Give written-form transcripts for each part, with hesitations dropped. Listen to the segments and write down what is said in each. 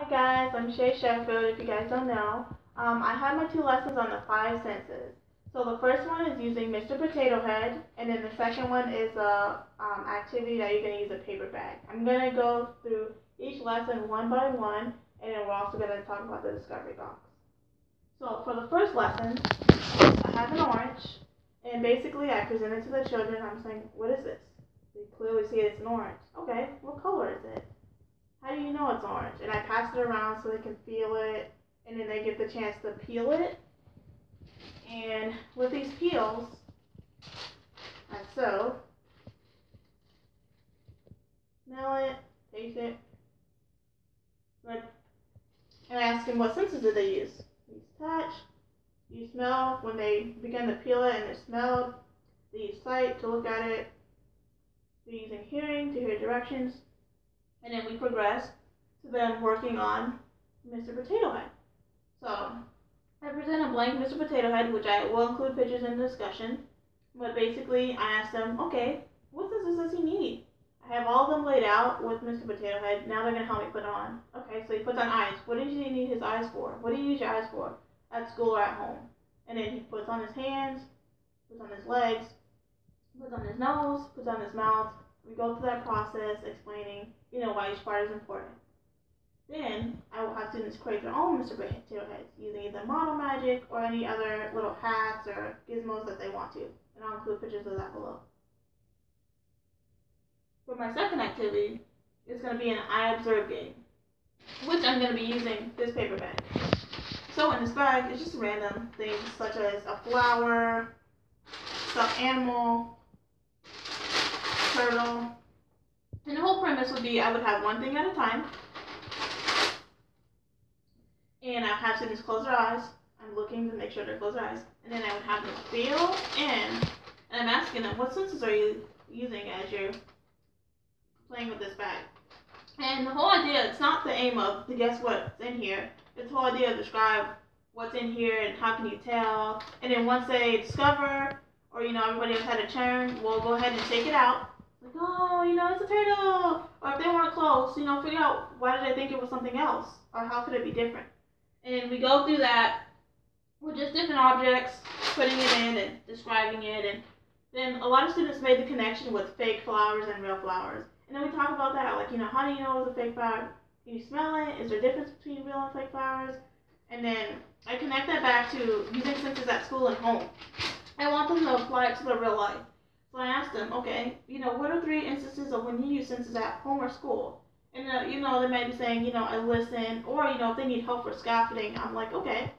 Hi guys, I'm Shay if you guys don't know. I have my two lessons on the five senses. So the first one is using Mr. Potato Head, and then the second one is a activity that you're going to use a paper bag. I'm going to go through each lesson one by one, and then we're also going to talk about the discovery box. So for the first lesson, I have an orange, and basically I present it to the children. I'm saying, what is this? They clearly see it's an orange. Okay, what color is it? How do you know it's orange? And I pass it around so they can feel it, and then they get the chance to peel it. And with these peels, like so, smell it, taste it, and I ask them what senses did they use. They use touch, you smell when they begin to peel it and it smelled. They use sight to look at it. They're using hearing to hear directions. And then we progress to them working on Mr. Potato Head. So I present a blank Mr. Potato Head, which I will include pictures in the discussion. But basically, I ask them, okay, what senses does he need? I have all of them laid out with Mr. Potato Head. Now they're going to help me put on. Okay, so he puts on eyes. What does he need his eyes for? What do you use your eyes for? At school or at home? And then he puts on his hands, puts on his legs, puts on his nose, puts on his mouth. We go through that process explaining, why each part is important. Then I will have students create their own Mr. Potato Heads using either model magic or any other little hacks or gizmos that they want to. And I'll include pictures of that below. For my second activity, it's going to be an I Observe game, which I'm going to be using this paper bag. So in this bag, it's just random things such as a flower, stuffed animal, turtle. And the whole premise would be I would have one thing at a time. And I would have students close their eyes. I'm looking to make sure they close their eyes. And then I would have them feel in. And I'm asking them, what senses are you using as you're playing with this bag? And the whole idea, it's not the aim of to guess what's in here. It's the whole idea to describe what's in here and how can you tell. And then once they discover, or everybody has had a turn, we'll go ahead and take it out. Like, oh, it's a turtle. Or if they weren't close, figure out why did they think it was something else? Or how could it be different? And we go through that with just different objects, putting it in and describing it. And then a lot of students made the connection with fake flowers and real flowers. And then we talk about that, like, how do you know it's a fake flower? Can you smell it? Is there a difference between real and fake flowers? And then I connect that back to using senses at school and home. I want them to apply it to their real life. So I asked them, okay, what are 3 instances of when you use senses at home or school? And, they might be saying, I listen, or, if they need help for scaffolding, I'm like, okay,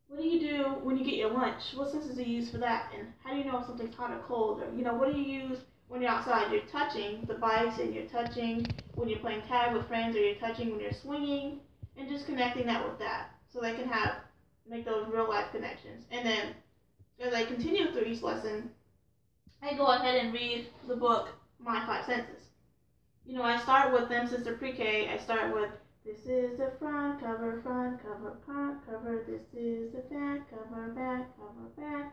what do you do when you get your lunch? What senses do you use for that? And how do you know if something's hot or cold? Or, what do you use when you're outside? You're touching the bikes, and you're touching when you're playing tag with friends, or you're touching when you're swinging, and just connecting that with that. So they can make those real life connections. And then, as I continue through each lesson, I go ahead and read the book, My 5 Senses. I start with them since they're pre-K. I start with, this is the front cover, front cover. This is the back cover, back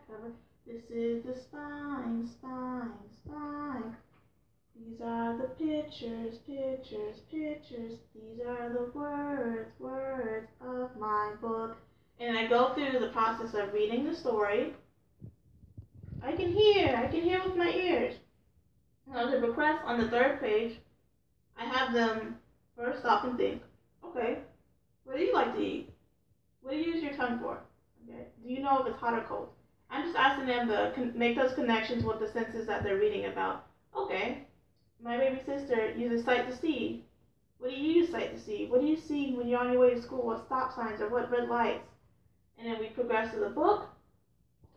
cover. This is the spine. These are the pictures. These are the words of my book. And I go through the process of reading the story. I can hear with my ears. And as I progress on the 3rd page, I have them first stop and think, okay, what do you like to eat? What do you use your tongue for? Okay, do you know if it's hot or cold? I'm just asking them to make those connections with the senses that they're reading about. Okay, my baby sister uses sight to see. What do you use sight to see? What do you see when you're on your way to school? What stop signs or what red lights? And then we progress to the book,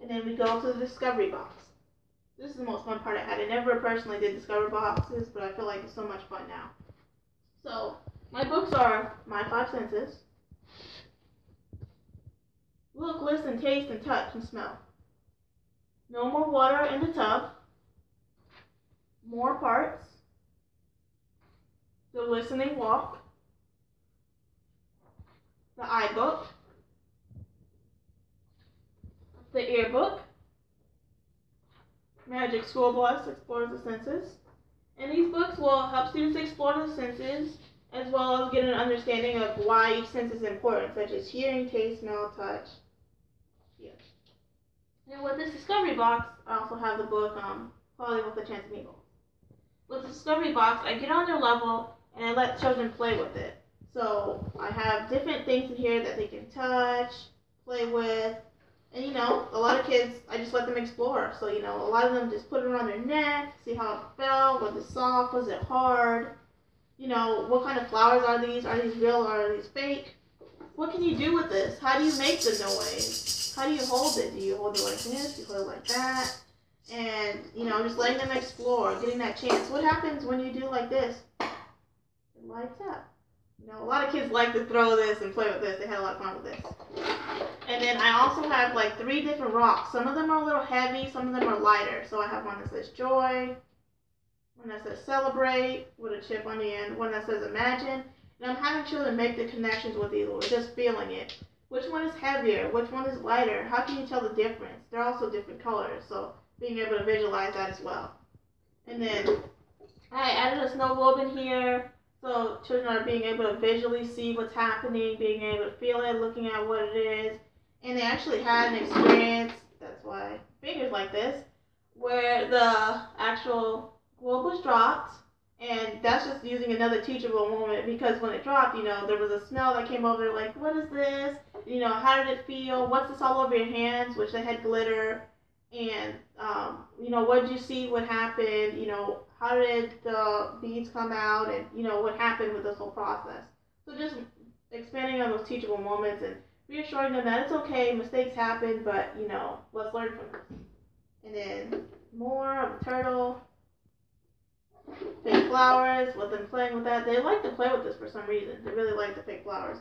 and then we go to the discovery box. This is the most fun part I had. I never personally did discovery boxes, but I feel like it's so much fun now. So, my books are My 5 Senses. Look, listen, taste, and touch, and smell. No more water in the tub. More parts. The listening walk. The eye book. The ear book. Magic School Bus explores the senses. And these books will help students explore the senses as well as getting an understanding of why each sense is important, such as hearing, taste, smell, touch. Yeah. And with this discovery box, I also have the book Quality with a Chance of Evil. With the discovery box, I get on their level and I let children play with it. So I have different things in here that they can touch, play with, and a lot of kids, I just let them explore. So a lot of them just put it around their neck, see how it felt, was it soft, was it hard, what kind of flowers are these? Are these real or are these fake? What can you do with this? How do you make the noise? How do you hold it? Do you hold it like this? Do you hold it like that? And, just letting them explore, getting that chance. What happens when you do like this? It lights up. A lot of kids like to throw this and play with this. They had a lot of fun with this. And then I also have like 3 different rocks. Some of them are a little heavy, some of them are lighter. So I have one that says joy, one that says celebrate with a chip on the end, one that says imagine. And I'm having children make the connections with these, or just feeling it. Which one is heavier? Which one is lighter? How can you tell the difference? They're also different colors, so being able to visualize that as well. And then I added a snow globe in here, so children are being able to visually see what's happening, being able to feel it, looking at what it is. And they actually had an experience, that's why fingers like this, where the actual globe was dropped. And that's just using another teachable moment, because when it dropped, there was a smell that came over, like, what is this? How did it feel? What's this all over your hands? Which they had glitter. And, what did you see? What happened? How did the beads come out? And, what happened with this whole process. So just expanding on those teachable moments and reassuring them that it's okay, mistakes happen, but, let's learn from them. And then more of a turtle. Fake flowers, with them playing with that. They like to play with this for some reason. They really like the fake flowers.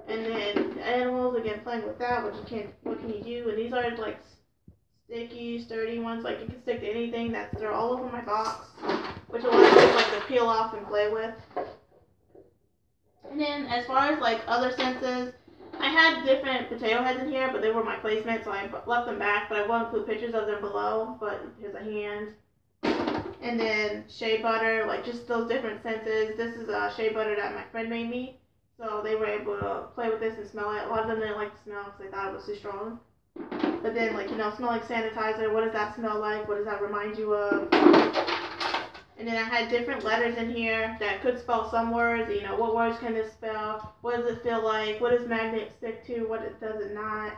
And then the animals, again, playing with that, what can you do? And these are like sticky, sturdy ones, like you can stick to anything. They're all over my box, which a lot of kids like to peel off and play with. And then as far as like other senses, I had different potato heads in here, but they were my placement, so I left them back, but I will include pictures of them below. But here's a hand. And then shea butter, like just those different senses. This is a shea butter that my friend made me. So they were able to play with this and smell it. A lot of them didn't like the smell because they thought it was too strong. But then, like, smell like sanitizer. What does that smell like? What does that remind you of? And then I had different letters in here that could spell some words. What words can this spell? What does it feel like? What does magnet stick to? What does it not?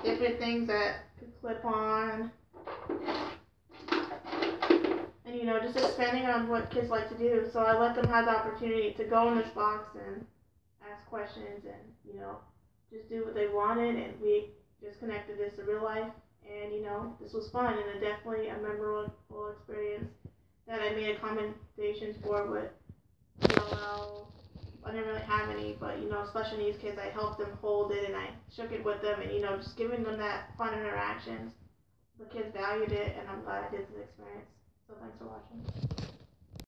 Different things that could clip on. And, just expanding on what kids like to do. So I let them have the opportunity to go in this box and ask questions and, just do what they wanted. And we just connected this to real life. And, this was fun and definitely a memorable experience that I made accommodations for with yellow. I didn't really have any, but, special needs kids, I helped them hold it and I shook it with them and, just giving them that fun interactions. The kids valued it and I'm glad I did this experience. So thanks for watching.